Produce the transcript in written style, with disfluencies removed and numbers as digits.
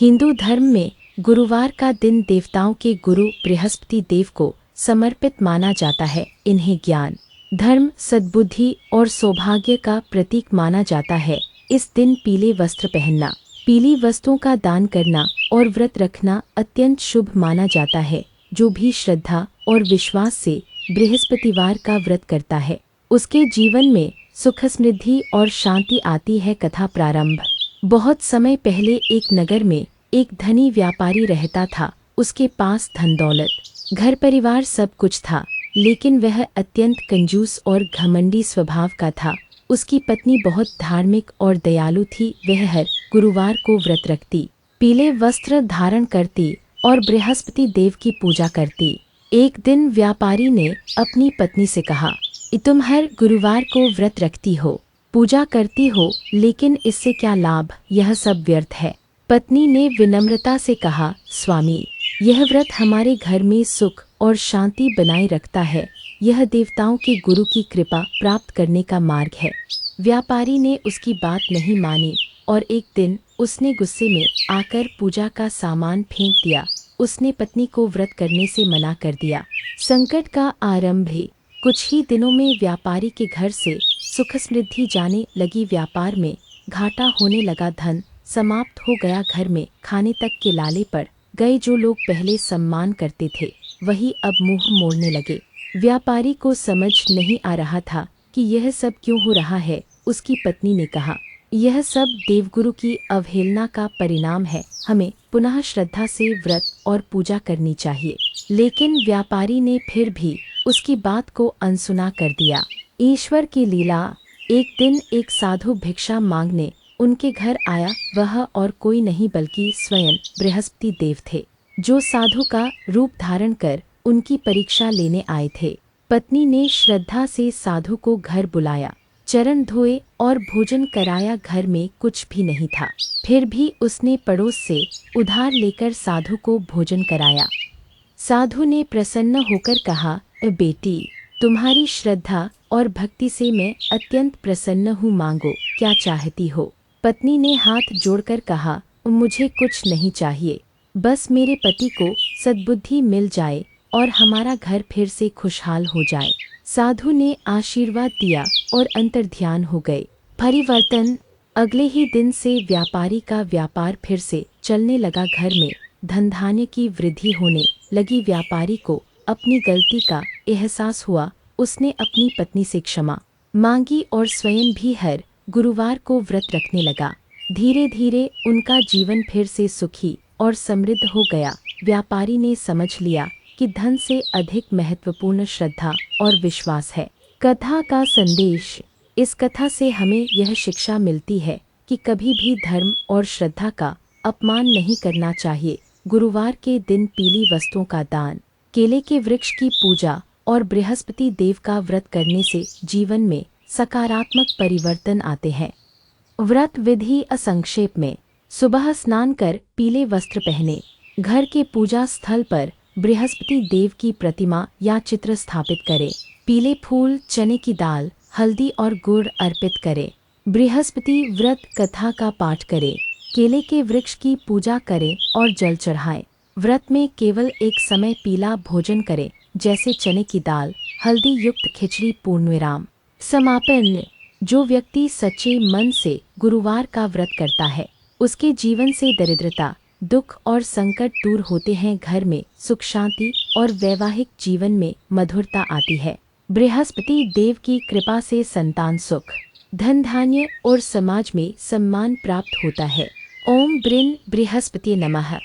हिंदू धर्म में गुरुवार का दिन देवताओं के गुरु बृहस्पति देव को समर्पित माना जाता है। इन्हें ज्ञान, धर्म, सद्बुद्धि और सौभाग्य का प्रतीक माना जाता है। इस दिन पीले वस्त्र पहनना, पीली वस्तुओं का दान करना और व्रत रखना अत्यंत शुभ माना जाता है। जो भी श्रद्धा और विश्वास से बृहस्पतिवार का व्रत करता है, उसके जीवन में सुख, समृद्धि और शांति आती है। कथा प्रारंभ। बहुत समय पहले एक नगर में एक धनी व्यापारी रहता था। उसके पास धन दौलत, घर परिवार सब कुछ था, लेकिन वह अत्यंत कंजूस और घमंडी स्वभाव का था। उसकी पत्नी बहुत धार्मिक और दयालु थी। वह हर गुरुवार को व्रत रखती, पीले वस्त्र धारण करती और बृहस्पति देव की पूजा करती। एक दिन व्यापारी ने अपनी पत्नी से कहा, तुम हर गुरुवार को व्रत रखती हो, पूजा करती हो, लेकिन इससे क्या लाभ? यह सब व्यर्थ है। पत्नी ने विनम्रता से कहा, स्वामी, यह व्रत हमारे घर में सुख और शांति बनाए रखता है। यह देवताओं के गुरु की कृपा प्राप्त करने का मार्ग है। व्यापारी ने उसकी बात नहीं मानी और एक दिन उसने गुस्से में आकर पूजा का सामान फेंक दिया। उसने पत्नी को व्रत करने से मना कर दिया। संकट का आरंभ ही। कुछ ही दिनों में व्यापारी के घर से सुख समृद्धि जाने लगी। व्यापार में घाटा होने लगा, धन समाप्त हो गया। घर में खाने तक के लाले पड़ गए। जो लोग पहले सम्मान करते थे, वही अब मुंह मोड़ने लगे। व्यापारी को समझ नहीं आ रहा था कि यह सब क्यों हो रहा है। उसकी पत्नी ने कहा, यह सब देवगुरु की अवहेलना का परिणाम है। हमें पुनः श्रद्धा से व्रत और पूजा करनी चाहिए। लेकिन व्यापारी ने फिर भी उसकी बात को अनसुना कर दिया। ईश्वर की लीला। एक दिन एक साधु भिक्षा मांगने उनके घर आया। वह और कोई नहीं बल्कि स्वयं बृहस्पति देव थे, जो साधु का रूप धारण कर उनकी परीक्षा लेने आए थे। पत्नी ने श्रद्धा से साधु को घर बुलाया, चरण धोए और भोजन कराया। घर में कुछ भी नहीं था, फिर भी उसने पड़ोस से उधार लेकर साधु को भोजन कराया। साधु ने प्रसन्न होकर कहा, बेटी, तुम्हारी श्रद्धा और भक्ति से मैं अत्यंत प्रसन्न हूँ। मांगो, क्या चाहती हो? पत्नी ने हाथ जोड़कर कहा, मुझे कुछ नहीं चाहिए, बस मेरे पति को सद्बुद्धि मिल जाए और हमारा घर फिर से खुशहाल हो जाए। साधु ने आशीर्वाद दिया और अंतर्ध्यान हो गए। परिवर्तन। अगले ही दिन से व्यापारी का व्यापार फिर से चलने लगा। घर में धन धान्य की वृद्धि होने लगी। व्यापारी को अपनी गलती का एहसास हुआ। उसने अपनी पत्नी से क्षमा मांगी और स्वयं भी हर गुरुवार को व्रत रखने लगा। धीरे धीरे उनका जीवन फिर से सुखी और समृद्ध हो गया। व्यापारी ने समझ लिया कि धन से अधिक महत्वपूर्ण श्रद्धा और विश्वास है। कथा का संदेश। इस कथा से हमें यह शिक्षा मिलती है कि कभी भी धर्म और श्रद्धा का अपमान नहीं करना चाहिए। गुरुवार के दिन पीली वस्तुओं का दान, केले के वृक्ष की पूजा और बृहस्पति देव का व्रत करने से जीवन में सकारात्मक परिवर्तन आते हैं। व्रत विधि संक्षेप में। सुबह स्नान कर पीले वस्त्र पहने, घर के पूजा स्थल पर बृहस्पति देव की प्रतिमा या चित्र स्थापित करें। पीले फूल, चने की दाल, हल्दी और गुड़ अर्पित करें। बृहस्पति व्रत कथा का पाठ करें। केले के वृक्ष की पूजा करें और जल चढ़ाएं। व्रत में केवल एक समय पीला भोजन करें, जैसे चने की दाल, हल्दी युक्त खिचड़ी। पूर्णविराम। समापन। जो व्यक्ति सच्चे मन से गुरुवार का व्रत करता है, उसके जीवन से दरिद्रता, दुख और संकट दूर होते हैं। घर में सुख शांति और वैवाहिक जीवन में मधुरता आती है। बृहस्पति देव की कृपा से संतान सुख, धन धान्य और समाज में सम्मान प्राप्त होता है। ओम बृहस्पति नमः।